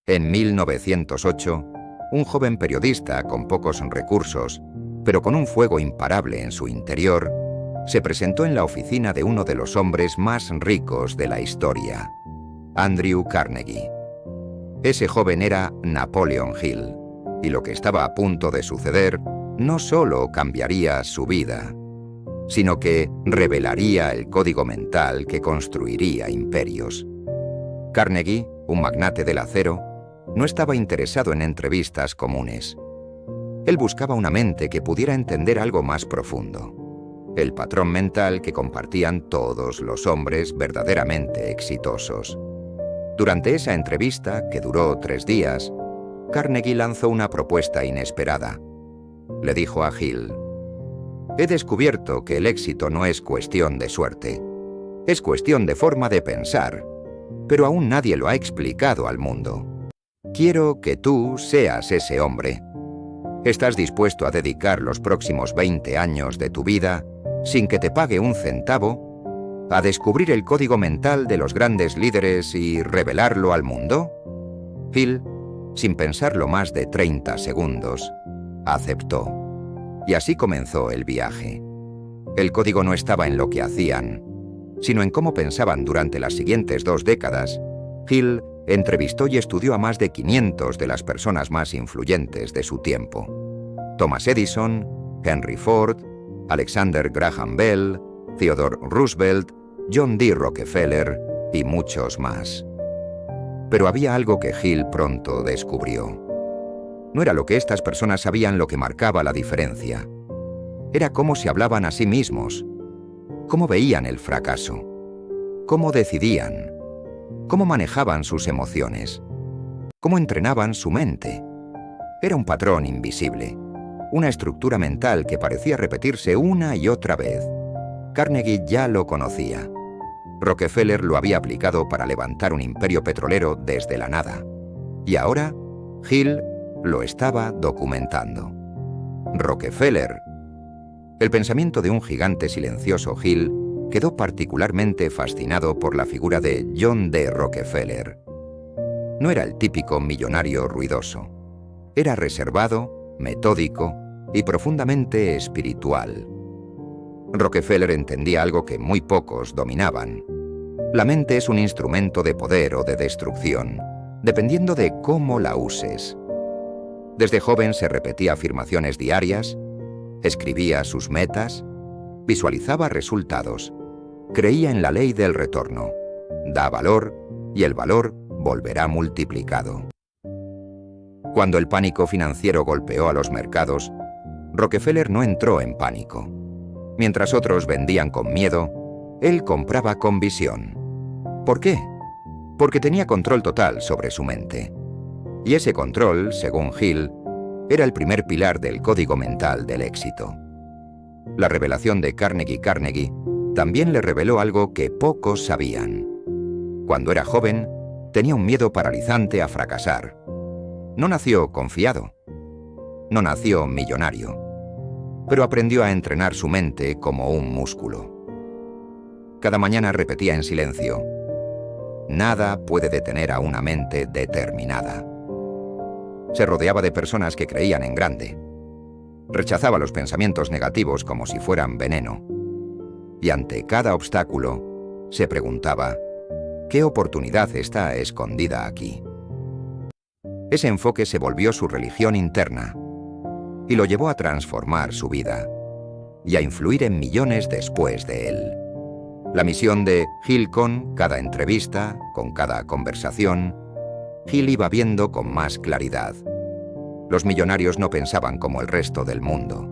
En 1908, un joven periodista con pocos recursos, pero con un fuego imparable en su interior, se presentó en la oficina de uno de los hombres más ricos de la historia, Andrew Carnegie. Ese joven era Napoleon Hill, y lo que estaba a punto de suceder no solo cambiaría su vida, sino que revelaría el código mental que construiría imperios. Carnegie, un magnate del acero, no estaba interesado en entrevistas comunes. Él buscaba una mente que pudiera entender algo más profundo, el patrón mental que compartían todos los hombres verdaderamente exitosos. Durante esa entrevista, que duró 3 días, Carnegie lanzó una propuesta inesperada. Le dijo a Hill: «He descubierto que el éxito no es cuestión de suerte. Es cuestión de forma de pensar, pero aún nadie lo ha explicado al mundo. Quiero que tú seas ese hombre. ¿Estás dispuesto a dedicar los próximos 20 años de tu vida, sin que te pague un centavo, a descubrir el código mental de los grandes líderes y revelarlo al mundo?» Hill, sin pensarlo más de 30 segundos, aceptó. Y así comenzó el viaje. El código no estaba en lo que hacían, sino en cómo pensaban durante las siguientes 2 décadas. Hill entrevistó y estudió a más de 500 de las personas más influyentes de su tiempo: Thomas Edison, Henry Ford, Alexander Graham Bell, Theodore Roosevelt, John D. Rockefeller y muchos más. Pero había algo que Hill pronto descubrió. No era lo que estas personas sabían lo que marcaba la diferencia. Era cómo se hablaban a sí mismos, cómo veían el fracaso, cómo decidían, cómo manejaban sus emociones, cómo entrenaban su mente. Era un patrón invisible, una estructura mental que parecía repetirse una y otra vez. Carnegie ya lo conocía. Rockefeller lo había aplicado para levantar un imperio petrolero desde la nada. Y ahora, Hill lo estaba documentando. Rockefeller. El pensamiento de un gigante silencioso, Hill quedó particularmente fascinado por la figura de John D. Rockefeller. No era el típico millonario ruidoso. Era reservado, metódico y profundamente espiritual. Rockefeller entendía algo que muy pocos dominaban. La mente es un instrumento de poder o de destrucción, dependiendo de cómo la uses. Desde joven se repetía afirmaciones diarias, escribía sus metas, visualizaba resultados, creía en la ley del retorno, da valor y el valor volverá multiplicado. Cuando el pánico financiero golpeó a los mercados, Rockefeller no entró en pánico. Mientras otros vendían con miedo, él compraba con visión. ¿Por qué? Porque tenía control total sobre su mente. Y ese control, según Hill, era el primer pilar del código mental del éxito. La revelación de Carnegie también le reveló algo que pocos sabían. Cuando era joven, tenía un miedo paralizante a fracasar. No nació confiado. No nació millonario. Pero aprendió a entrenar su mente como un músculo. Cada mañana repetía en silencio: «Nada puede detener a una mente determinada». Se rodeaba de personas que creían en grande. Rechazaba los pensamientos negativos como si fueran veneno. Y ante cada obstáculo, se preguntaba: ¿qué oportunidad está escondida aquí? Ese enfoque se volvió su religión interna y lo llevó a transformar su vida y a influir en millones después de él. La misión de Hill: con cada entrevista, con cada conversación, Hill iba viendo con más claridad. Los millonarios no pensaban como el resto del mundo.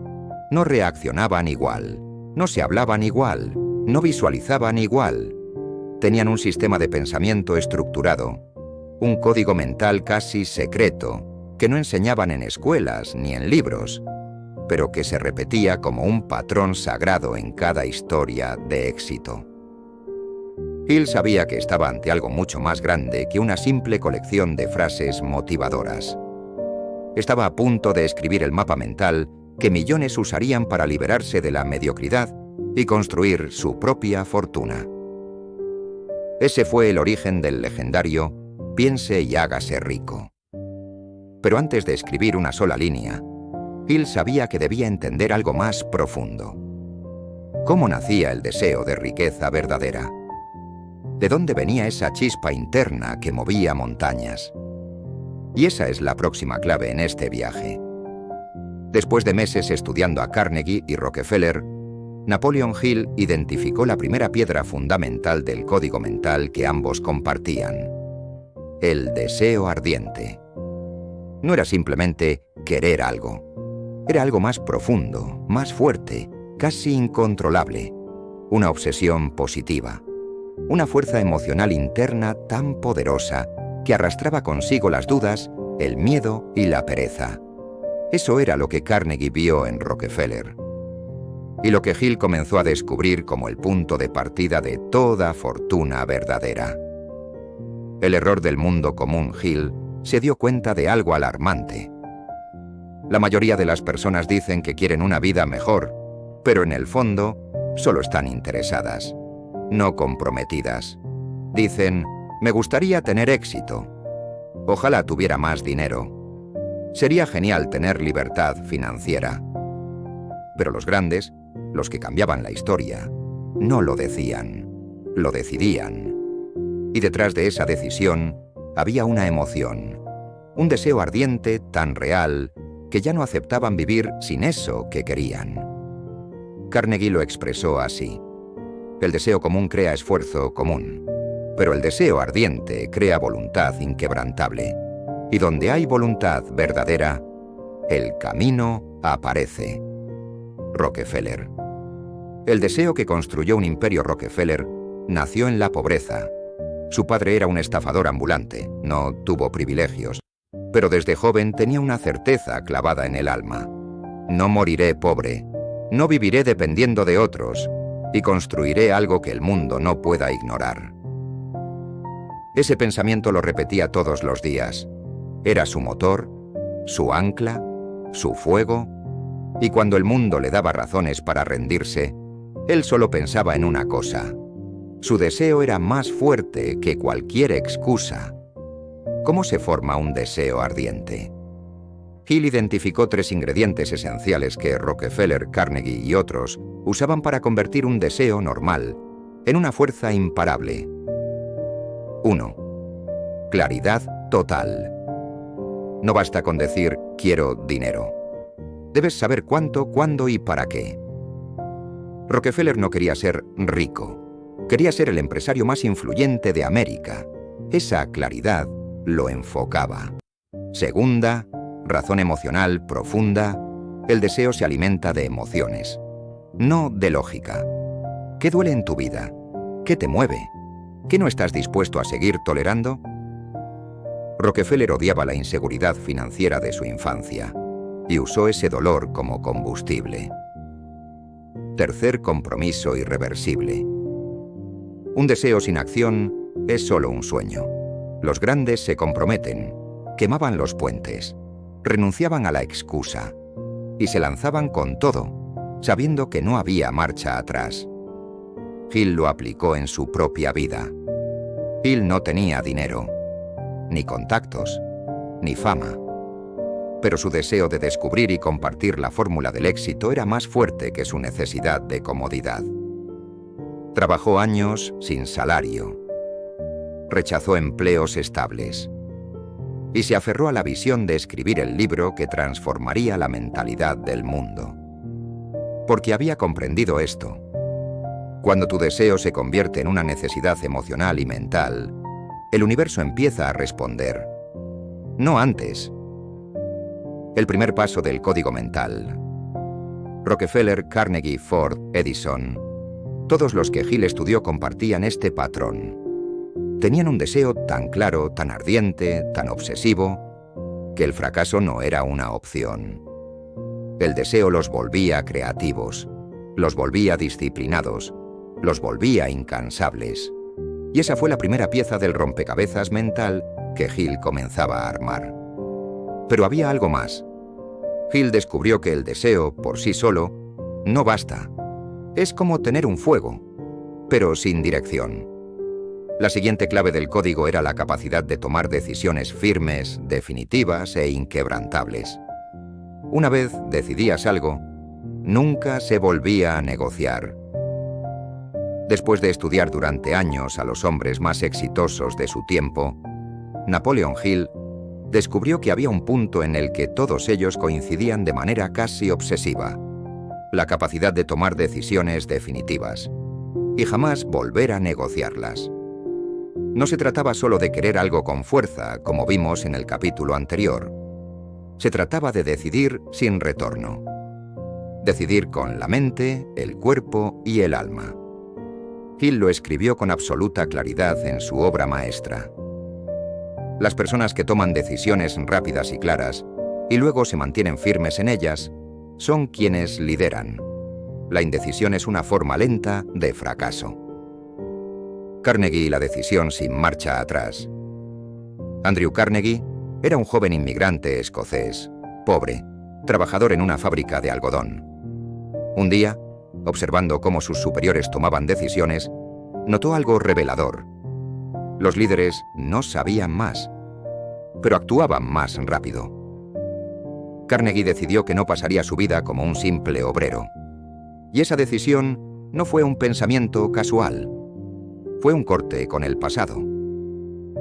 No reaccionaban igual, no se hablaban igual, no visualizaban igual. Tenían un sistema de pensamiento estructurado, un código mental casi secreto, que no enseñaban en escuelas ni en libros, pero que se repetía como un patrón sagrado en cada historia de éxito. Hill sabía que estaba ante algo mucho más grande que una simple colección de frases motivadoras. Estaba a punto de escribir el mapa mental que millones usarían para liberarse de la mediocridad y construir su propia fortuna. Ese fue el origen del legendario piense y hágase rico. Pero antes de escribir una sola línea, Hill sabía que debía entender algo más profundo. ¿Cómo nacía el deseo de riqueza verdadera? ¿De dónde venía esa chispa interna que movía montañas? Y esa es la próxima clave en este viaje. Después de meses estudiando a Carnegie y Rockefeller, Napoleon Hill identificó la primera piedra fundamental del código mental que ambos compartían: el deseo ardiente. No era simplemente querer algo. Era algo más profundo, más fuerte, casi incontrolable. Una obsesión positiva. Una fuerza emocional interna tan poderosa que arrastraba consigo las dudas, el miedo y la pereza. Eso era lo que Carnegie vio en Rockefeller. Y lo que Hill comenzó a descubrir como el punto de partida de toda fortuna verdadera. El error del mundo común, Hill se dio cuenta de algo alarmante. La mayoría de las personas dicen que quieren una vida mejor, pero en el fondo solo están interesadas, no comprometidas. Dicen, me gustaría tener éxito. Ojalá tuviera más dinero. Sería genial tener libertad financiera. Pero los grandes, los que cambiaban la historia, no lo decían, lo decidían. Y detrás de esa decisión había una emoción, un deseo ardiente tan real que ya no aceptaban vivir sin eso que querían. Carnegie lo expresó así: el deseo común crea esfuerzo común, pero el deseo ardiente crea voluntad inquebrantable. Y donde hay voluntad verdadera, el camino aparece. Rockefeller. El deseo que construyó un imperio Rockefeller nació en la pobreza. Su padre era un estafador ambulante, no tuvo privilegios, pero desde joven tenía una certeza clavada en el alma: no moriré pobre, no viviré dependiendo de otros, y construiré algo que el mundo no pueda ignorar. Ese pensamiento lo repetía todos los días. Era su motor, su ancla, su fuego, y cuando el mundo le daba razones para rendirse, él solo pensaba en una cosa: su deseo era más fuerte que cualquier excusa. ¿Cómo se forma un deseo ardiente? Hill identificó 3 ingredientes esenciales que Rockefeller, Carnegie y otros usaban para convertir un deseo normal en una fuerza imparable. 1. Claridad total. No basta con decir quiero dinero. Debes saber cuánto, cuándo y para qué. Rockefeller no quería ser rico. Quería ser el empresario más influyente de América. Esa claridad lo enfocaba. Segunda, razón emocional profunda. El deseo se alimenta de emociones, no de lógica. ¿Qué duele en tu vida? ¿Qué te mueve? ¿Qué no estás dispuesto a seguir tolerando? Rockefeller odiaba la inseguridad financiera de su infancia y usó ese dolor como combustible. Tercer compromiso irreversible. Un deseo sin acción es solo un sueño. Los grandes se comprometen, quemaban los puentes, renunciaban a la excusa y se lanzaban con todo, sabiendo que no había marcha atrás. Hill lo aplicó en su propia vida. Hill no tenía dinero, ni contactos, ni fama. Pero su deseo de descubrir y compartir la fórmula del éxito era más fuerte que su necesidad de comodidad. Trabajó años sin salario. Rechazó empleos estables. Y se aferró a la visión de escribir el libro que transformaría la mentalidad del mundo. Porque había comprendido esto: cuando tu deseo se convierte en una necesidad emocional y mental, el universo empieza a responder. No antes. El primer paso del código mental. Rockefeller, Carnegie, Ford, Edison. Todos los que Hill estudió compartían este patrón. Tenían un deseo tan claro, tan ardiente, tan obsesivo, que el fracaso no era una opción. El deseo los volvía creativos, los volvía disciplinados, los volvía incansables. Y esa fue la primera pieza del rompecabezas mental que Hill comenzaba a armar. Pero había algo más. Hill descubrió que el deseo, por sí solo, no basta. Es como tener un fuego, pero sin dirección. La siguiente clave del código era la capacidad de tomar decisiones firmes, definitivas e inquebrantables. Una vez decidías algo, nunca se volvía a negociar. Después de estudiar durante años a los hombres más exitosos de su tiempo, Napoleon Hill descubrió que había un punto en el que todos ellos coincidían de manera casi obsesiva: la capacidad de tomar decisiones definitivas y jamás volver a negociarlas. No se trataba solo de querer algo con fuerza, como vimos en el capítulo anterior. Se trataba de decidir sin retorno. Decidir con la mente, el cuerpo y el alma. Hill lo escribió con absoluta claridad en su obra maestra. Las personas que toman decisiones rápidas y claras y luego se mantienen firmes en ellas son quienes lideran. La indecisión es una forma lenta de fracaso. Carnegie y la decisión sin marcha atrás. Andrew Carnegie era un joven inmigrante escocés, pobre, trabajador en una fábrica de algodón. Un día, observando cómo sus superiores tomaban decisiones, notó algo revelador. Los líderes no sabían más, pero actuaban más rápido. Carnegie decidió que no pasaría su vida como un simple obrero. Y esa decisión no fue un pensamiento casual. Fue un corte con el pasado.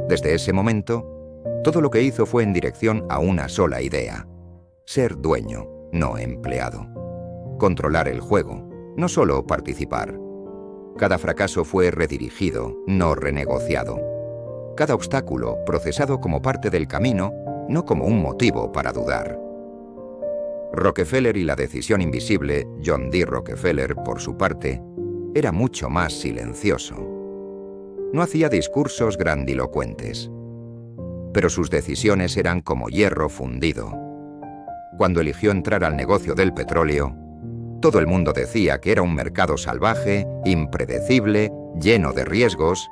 Desde ese momento, todo lo que hizo fue en dirección a una sola idea: ser dueño, no empleado. Controlar el juego, no solo participar. Cada fracaso fue redirigido, no renegociado. Cada obstáculo procesado como parte del camino, no como un motivo para dudar. Rockefeller y la decisión invisible, John D. Rockefeller, por su parte, era mucho más silencioso. No hacía discursos grandilocuentes, pero sus decisiones eran como hierro fundido. Cuando eligió entrar al negocio del petróleo, todo el mundo decía que era un mercado salvaje, impredecible, lleno de riesgos,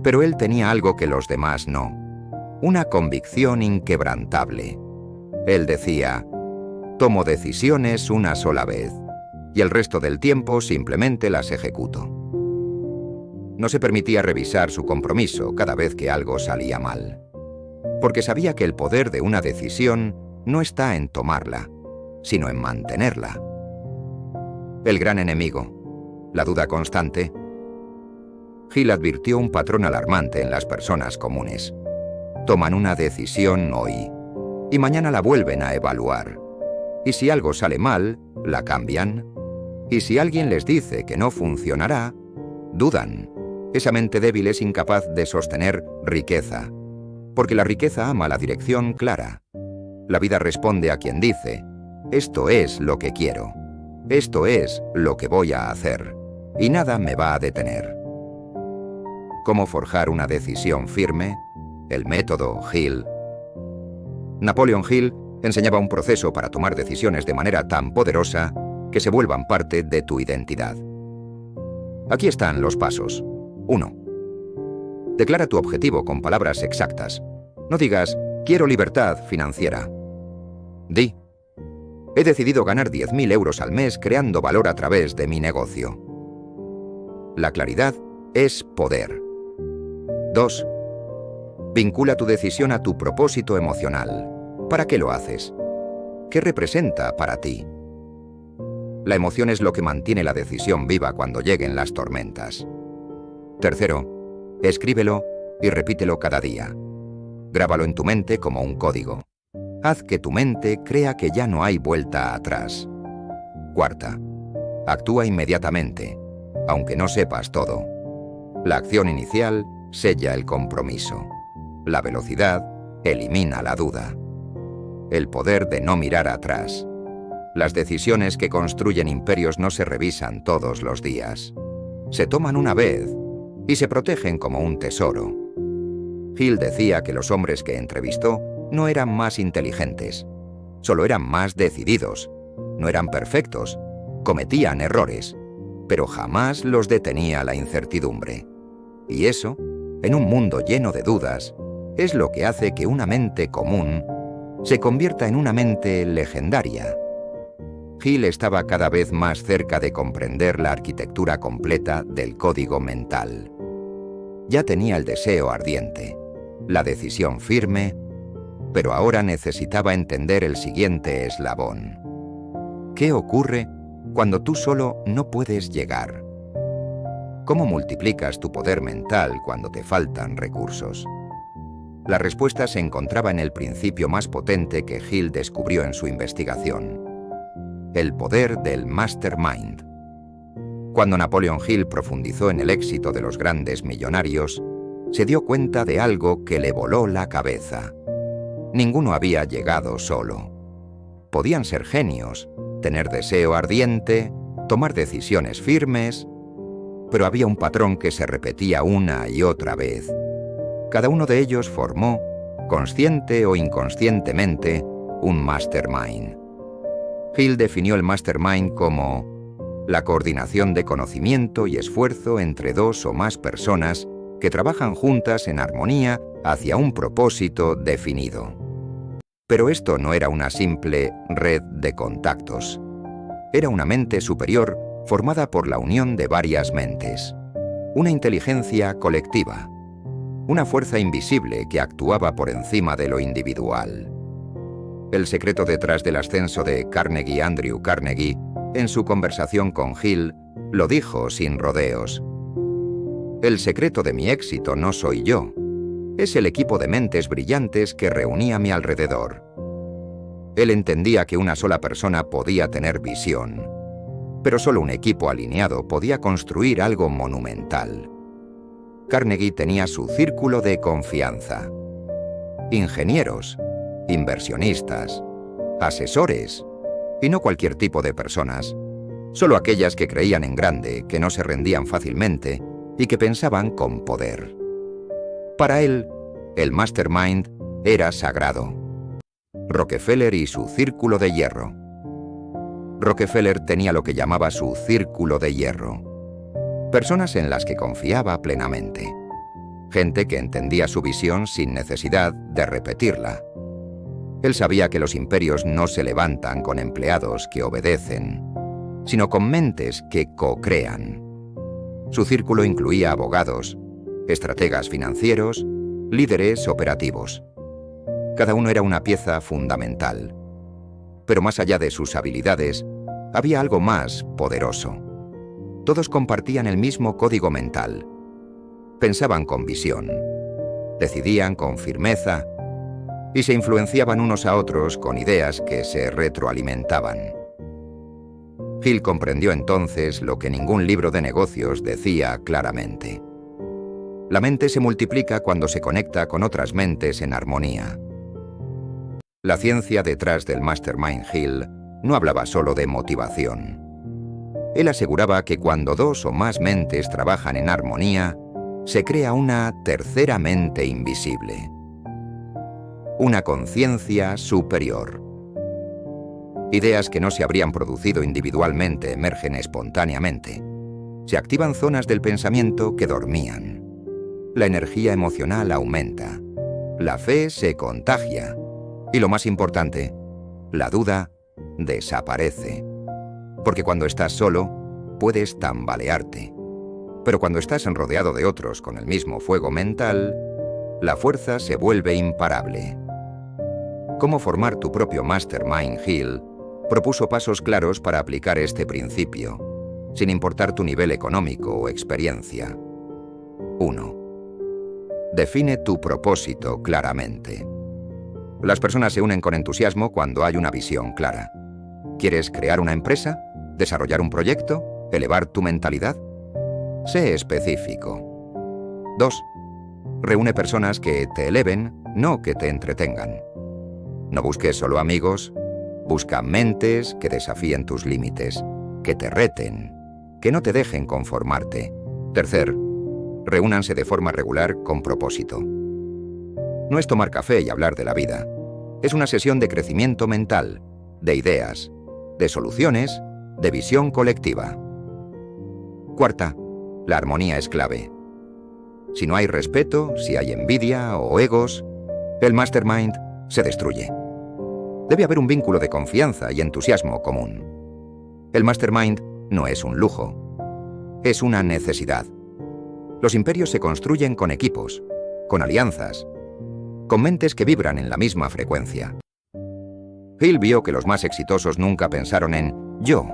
pero él tenía algo que los demás no: una convicción inquebrantable. Él decía: tomo decisiones una sola vez, y el resto del tiempo simplemente las ejecuto. No se permitía revisar su compromiso cada vez que algo salía mal, porque sabía que el poder de una decisión no está en tomarla, sino en mantenerla. El gran enemigo, la duda constante. Hill advirtió un patrón alarmante en las personas comunes. Toman una decisión hoy, y mañana la vuelven a evaluar. Y si algo sale mal, la cambian. Y si alguien les dice que no funcionará, dudan. Esa mente débil es incapaz de sostener riqueza, porque la riqueza ama la dirección clara. La vida responde a quien dice: esto es lo que quiero, esto es lo que voy a hacer, y nada me va a detener. ¿Cómo forjar una decisión firme? El método Hill. Napoleon Hill enseñaba un proceso para tomar decisiones de manera tan poderosa que se vuelvan parte de tu identidad. Aquí están los pasos. 1. Declara tu objetivo con palabras exactas. No digas: quiero libertad financiera. Di: he decidido ganar 10.000 euros al mes creando valor a través de mi negocio. La claridad es poder. 2. Vincula tu decisión a tu propósito emocional. ¿Para qué lo haces? ¿Qué representa para ti? La emoción es lo que mantiene la decisión viva cuando lleguen las tormentas. 3. Escríbelo y repítelo cada día. Grábalo en tu mente como un código. Haz que tu mente crea que ya no hay vuelta atrás. 4. Actúa inmediatamente, aunque no sepas todo. La acción inicial sella el compromiso. La velocidad elimina la duda. El poder de no mirar atrás. Las decisiones que construyen imperios no se revisan todos los días. Se toman una vez y se protegen como un tesoro. Hill decía que los hombres que entrevistó no eran más inteligentes, solo eran más decididos. No eran perfectos, cometían errores, pero jamás los detenía la incertidumbre. Y eso, en un mundo lleno de dudas, es lo que hace que una mente común se convierta en una mente legendaria. Hill estaba cada vez más cerca de comprender la arquitectura completa del código mental. Ya tenía el deseo ardiente, la decisión firme, pero ahora necesitaba entender el siguiente eslabón. ¿Qué ocurre cuando tú solo no puedes llegar? ¿Cómo multiplicas tu poder mental cuando te faltan recursos? La respuesta se encontraba en el principio más potente que Hill descubrió en su investigación: el poder del mastermind. Cuando Napoleon Hill profundizó en el éxito de los grandes millonarios, se dio cuenta de algo que le voló la cabeza. Ninguno había llegado solo. Podían ser genios, tener deseo ardiente, tomar decisiones firmes, pero había un patrón que se repetía una y otra vez. Cada uno de ellos formó, consciente o inconscientemente, un mastermind. Hill definió el mastermind como la coordinación de conocimiento y esfuerzo entre dos o más personas que trabajan juntas en armonía hacia un propósito definido. Pero esto no era una simple red de contactos. Era una mente superior formada por la unión de varias mentes. Una inteligencia colectiva. Una fuerza invisible que actuaba por encima de lo individual. El secreto detrás del ascenso de Andrew Carnegie, en su conversación con Hill, lo dijo sin rodeos. El secreto de mi éxito no soy yo. Es el equipo de mentes brillantes que reuní a mi alrededor. Él entendía que una sola persona podía tener visión, pero solo un equipo alineado podía construir algo monumental. Carnegie tenía su círculo de confianza. Ingenieros, inversionistas, asesores, y no cualquier tipo de personas, solo aquellas que creían en grande, que no se rendían fácilmente y que pensaban con poder. Para él, el mastermind era sagrado. Rockefeller y su círculo de hierro. Rockefeller tenía lo que llamaba su círculo de hierro. Personas en las que confiaba plenamente. Gente que entendía su visión sin necesidad de repetirla. Él sabía que los imperios no se levantan con empleados que obedecen, sino con mentes que co-crean. Su círculo incluía abogados, estrategas financieros, líderes operativos. Cada uno era una pieza fundamental. Pero más allá de sus habilidades, había algo más poderoso. Todos compartían el mismo código mental. Pensaban con visión, decidían con firmeza y se influenciaban unos a otros con ideas que se retroalimentaban. Hill comprendió entonces lo que ningún libro de negocios decía claramente. La mente se multiplica cuando se conecta con otras mentes en armonía. La ciencia detrás del Mastermind Hill no hablaba solo de motivación. Él aseguraba que cuando dos o más mentes trabajan en armonía, se crea una tercera mente invisible. Una conciencia superior. Ideas que no se habrían producido individualmente emergen espontáneamente. Se activan zonas del pensamiento que dormían. La energía emocional aumenta. La fe se contagia. Y lo más importante, la duda desaparece. Porque cuando estás solo, puedes tambalearte. Pero cuando estás rodeado de otros con el mismo fuego mental, la fuerza se vuelve imparable. Cómo formar tu propio Mastermind Hill propuso pasos claros para aplicar este principio, sin importar tu nivel económico o experiencia. 1. Define tu propósito claramente. Las personas se unen con entusiasmo cuando hay una visión clara. ¿Quieres crear una empresa? ¿Desarrollar un proyecto? ¿Elevar tu mentalidad? Sé específico. 2. Reúne personas que te eleven, no que te entretengan. No busques solo amigos, busca mentes que desafíen tus límites, que te reten, que no te dejen conformarte. 3. Reúnanse de forma regular con propósito. No es tomar café y hablar de la vida. Es una sesión de crecimiento mental, de ideas, de soluciones, de visión colectiva. 4. La armonía es clave. Si no hay respeto, si hay envidia o egos, el mastermind se destruye. Debe haber un vínculo de confianza y entusiasmo común. El mastermind no es un lujo, es una necesidad. Los imperios se construyen con equipos, con alianzas, con mentes que vibran en la misma frecuencia. Hill vio que los más exitosos nunca pensaron en yo,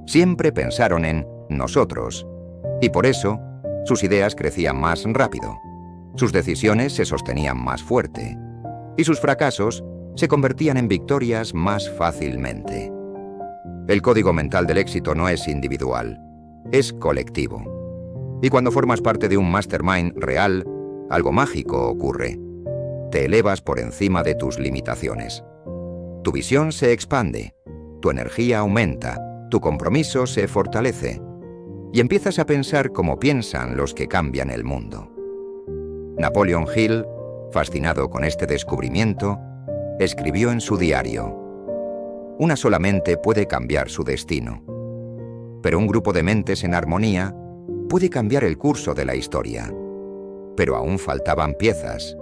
siempre pensaron en nosotros, y por eso sus ideas crecían más rápido, sus decisiones se sostenían más fuerte, y sus fracasos se convertían en victorias más fácilmente. El código mental del éxito no es individual, es colectivo. Y cuando formas parte de un mastermind real, algo mágico ocurre. Te elevas por encima de tus limitaciones. Tu visión se expande, tu energía aumenta, tu compromiso se fortalece, y empiezas a pensar como piensan los que cambian el mundo. Napoleon Hill, fascinado con este descubrimiento, escribió en su diario: una sola mente puede cambiar su destino, pero un grupo de mentes en armonía puede cambiar el curso de la historia. Pero aún faltaban piezas.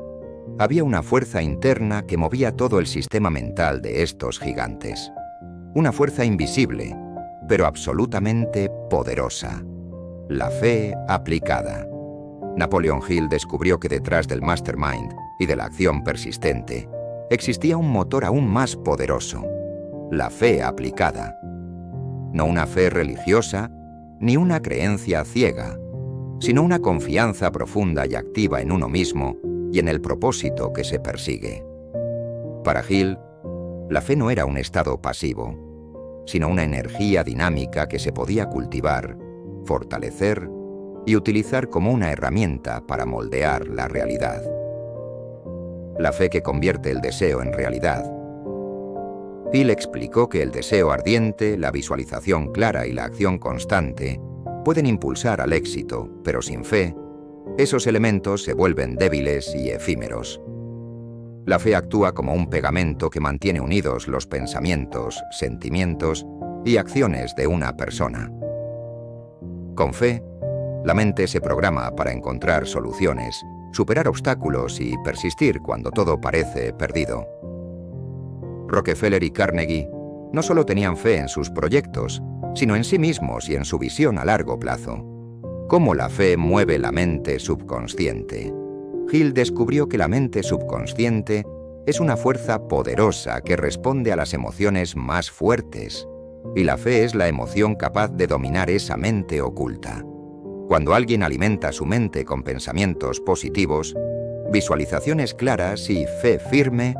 Había una fuerza interna que movía todo el sistema mental de estos gigantes. Una fuerza invisible, pero absolutamente poderosa. La fe aplicada. Napoleon Hill descubrió que detrás del mastermind y de la acción persistente existía un motor aún más poderoso: la fe aplicada. No una fe religiosa, ni una creencia ciega, sino una confianza profunda y activa en uno mismo y en el propósito que se persigue. Para Hill, la fe no era un estado pasivo, sino una energía dinámica que se podía cultivar, fortalecer y utilizar como una herramienta para moldear la realidad. La fe que convierte el deseo en realidad. Hill explicó que el deseo ardiente, la visualización clara y la acción constante pueden impulsar al éxito, pero sin fe, esos elementos se vuelven débiles y efímeros. La fe actúa como un pegamento que mantiene unidos los pensamientos, sentimientos y acciones de una persona. Con fe, la mente se programa para encontrar soluciones, superar obstáculos y persistir cuando todo parece perdido. Rockefeller y Carnegie no solo tenían fe en sus proyectos, sino en sí mismos y en su visión a largo plazo. ¿Cómo la fe mueve la mente subconsciente? Hill descubrió que la mente subconsciente es una fuerza poderosa que responde a las emociones más fuertes, y la fe es la emoción capaz de dominar esa mente oculta. Cuando alguien alimenta su mente con pensamientos positivos, visualizaciones claras y fe firme,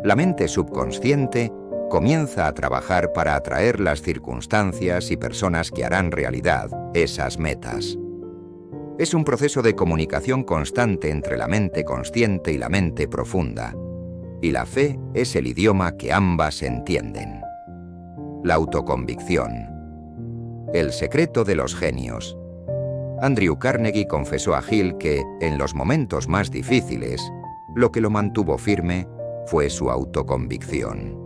la mente subconsciente comienza a trabajar para atraer las circunstancias y personas que harán realidad esas metas. Es un proceso de comunicación constante entre la mente consciente y la mente profunda, y la fe es el idioma que ambas entienden. La autoconvicción. El secreto de los genios. Andrew Carnegie confesó a Hill que, en los momentos más difíciles, lo que lo mantuvo firme fue su autoconvicción.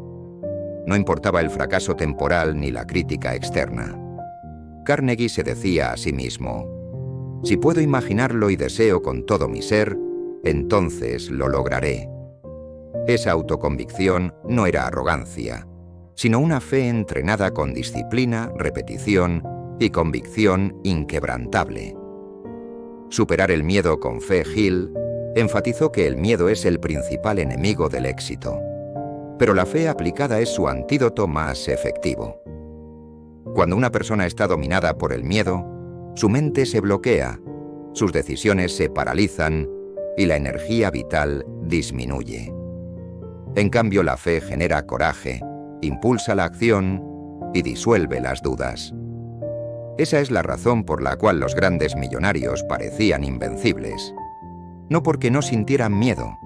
No importaba el fracaso temporal ni la crítica externa. Carnegie se decía a sí mismo: si puedo imaginarlo y deseo con todo mi ser, entonces lo lograré. Esa autoconvicción no era arrogancia, sino una fe entrenada con disciplina, repetición y convicción inquebrantable. Superar el miedo con fe. Hill enfatizó que el miedo es el principal enemigo del éxito, pero la fe aplicada es su antídoto más efectivo. Cuando una persona está dominada por el miedo, su mente se bloquea, sus decisiones se paralizan y la energía vital disminuye. En cambio, la fe genera coraje, impulsa la acción y disuelve las dudas. Esa es la razón por la cual los grandes millonarios parecían invencibles. No porque no sintieran miedo,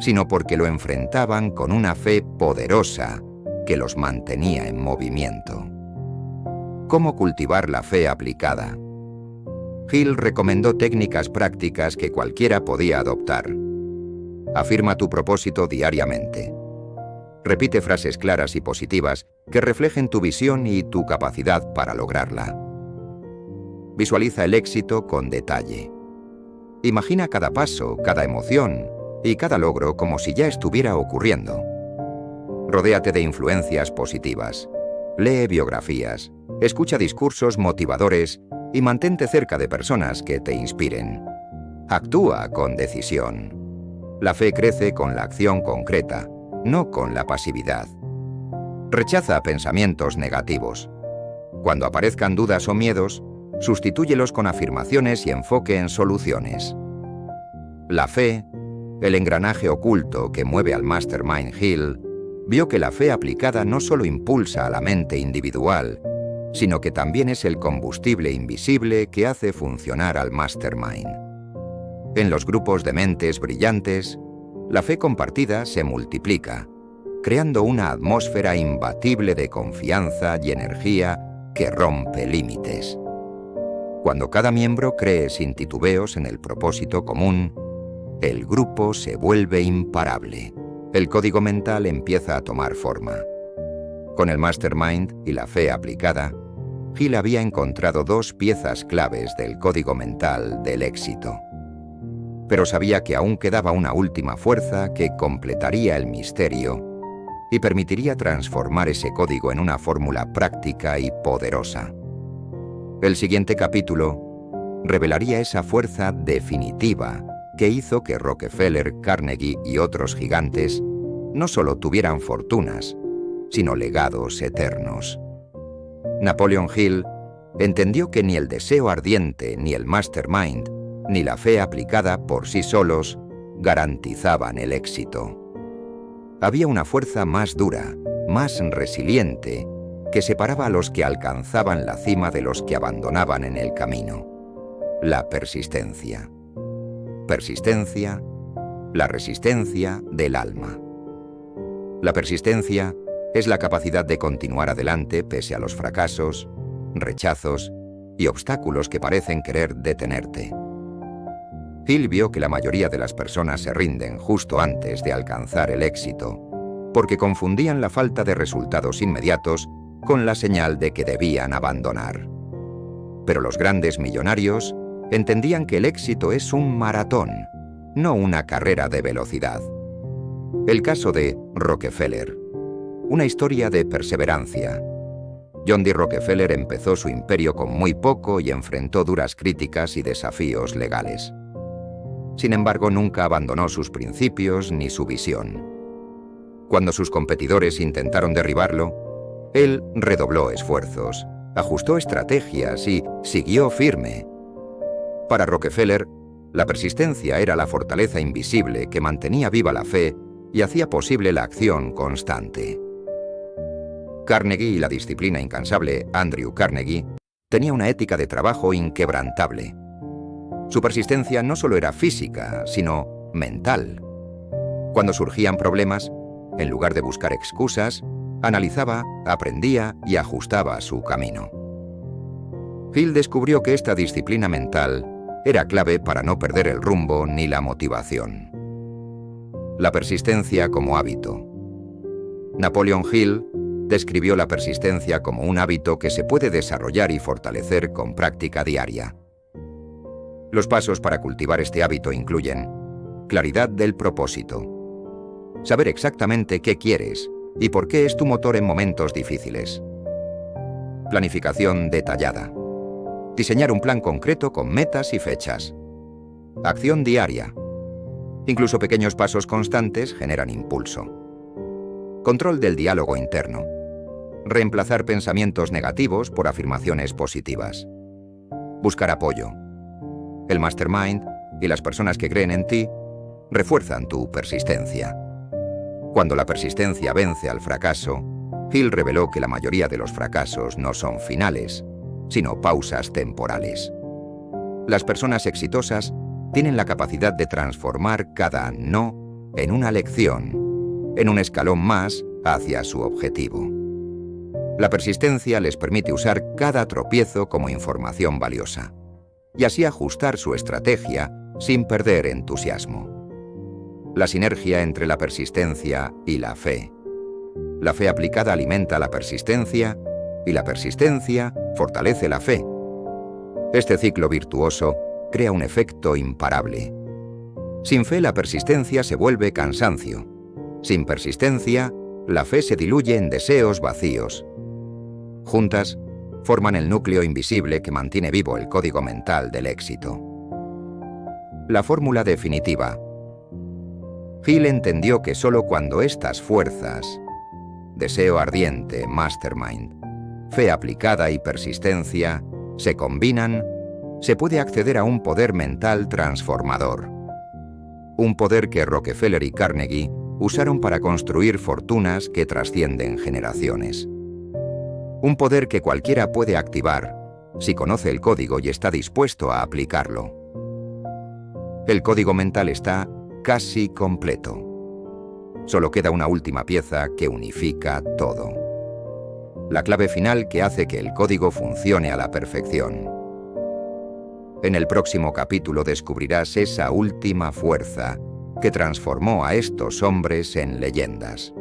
sino porque lo enfrentaban con una fe poderosa que los mantenía en movimiento. ¿Cómo cultivar la fe aplicada? Hill recomendó técnicas prácticas que cualquiera podía adoptar. Afirma tu propósito diariamente. Repite frases claras y positivas que reflejen tu visión y tu capacidad para lograrla. Visualiza el éxito con detalle. Imagina cada paso, cada emoción y cada logro como si ya estuviera ocurriendo. Rodéate de influencias positivas. Lee biografías, escucha discursos motivadores y mantente cerca de personas que te inspiren. Actúa con decisión. La fe crece con la acción concreta, no con la pasividad. Rechaza pensamientos negativos. Cuando aparezcan dudas o miedos, sustitúyelos con afirmaciones y enfoque en soluciones. La fe, el engranaje oculto que mueve al Mastermind Hill, vio que la fe aplicada no solo impulsa a la mente individual, sino que también es el combustible invisible que hace funcionar al Mastermind. En los grupos de mentes brillantes, la fe compartida se multiplica, creando una atmósfera imbatible de confianza y energía que rompe límites. Cuando cada miembro cree sin titubeos en el propósito común, el grupo se vuelve imparable. El código mental empieza a tomar forma. Con el Mastermind y la fe aplicada, Hill había encontrado dos piezas claves del código mental del éxito. Pero sabía que aún quedaba una última fuerza que completaría el misterio y permitiría transformar ese código en una fórmula práctica y poderosa. El siguiente capítulo revelaría esa fuerza definitiva que hizo que Rockefeller, Carnegie y otros gigantes no solo tuvieran fortunas, sino legados eternos. Napoleon Hill entendió que ni el deseo ardiente, ni el Mastermind, ni la fe aplicada por sí solos garantizaban el éxito. Había una fuerza más dura, más resiliente, que separaba a los que alcanzaban la cima de los que abandonaban en el camino: la persistencia. Persistencia, la resistencia del alma. La persistencia es la capacidad de continuar adelante pese a los fracasos, rechazos y obstáculos que parecen querer detenerte. Hill vio que la mayoría de las personas se rinden justo antes de alcanzar el éxito, porque confundían la falta de resultados inmediatos con la señal de que debían abandonar. Pero los grandes millonarios entendían que el éxito es un maratón, no una carrera de velocidad. El caso de Rockefeller, una historia de perseverancia. John D. Rockefeller empezó su imperio con muy poco y enfrentó duras críticas y desafíos legales. Sin embargo, nunca abandonó sus principios ni su visión. Cuando sus competidores intentaron derribarlo, él redobló esfuerzos, ajustó estrategias y siguió firme. Para Rockefeller, la persistencia era la fortaleza invisible que mantenía viva la fe y hacía posible la acción constante. Carnegie y la disciplina incansable Andrew Carnegie tenía una ética de trabajo inquebrantable. Su persistencia no solo era física, sino mental. Cuando surgían problemas, en lugar de buscar excusas, analizaba, aprendía y ajustaba su camino. Hill descubrió que esta disciplina mental era clave para no perder el rumbo ni la motivación. La persistencia como hábito. Napoleon Hill describió la persistencia como un hábito que se puede desarrollar y fortalecer con práctica diaria. Los pasos para cultivar este hábito incluyen claridad del propósito, saber exactamente qué quieres y por qué es tu motor en momentos difíciles, planificación detallada, diseñar un plan concreto con metas y fechas, acción diaria. Incluso pequeños pasos constantes generan impulso. Control del diálogo interno. Reemplazar pensamientos negativos por afirmaciones positivas. Buscar apoyo. El Mastermind y las personas que creen en ti refuerzan tu persistencia. Cuando la persistencia vence al fracaso, Hill reveló que la mayoría de los fracasos no son finales, sino pausas temporales. Las personas exitosas tienen la capacidad de transformar cada no en una lección, en un escalón más hacia su objetivo. La persistencia les permite usar cada tropiezo como información valiosa y así ajustar su estrategia sin perder entusiasmo. La sinergia entre la persistencia y la fe. La fe aplicada alimenta la persistencia y la persistencia fortalece la fe. Este ciclo virtuoso crea un efecto imparable. Sin fe, la persistencia se vuelve cansancio. Sin persistencia, la fe se diluye en deseos vacíos. Juntas, Forman el núcleo invisible que mantiene vivo el código mental del éxito. La fórmula definitiva. Hill entendió que solo cuando estas fuerzas, deseo ardiente, mastermind, fe aplicada y persistencia, se combinan, se puede acceder a un poder mental transformador. Un poder que Rockefeller y Carnegie usaron para construir fortunas que trascienden generaciones. Un poder que cualquiera puede activar si conoce el código y está dispuesto a aplicarlo. El código mental está casi completo. Solo queda una última pieza que unifica todo. La clave final que hace que el código funcione a la perfección. En el próximo capítulo descubrirás esa última fuerza que transformó a estos hombres en leyendas.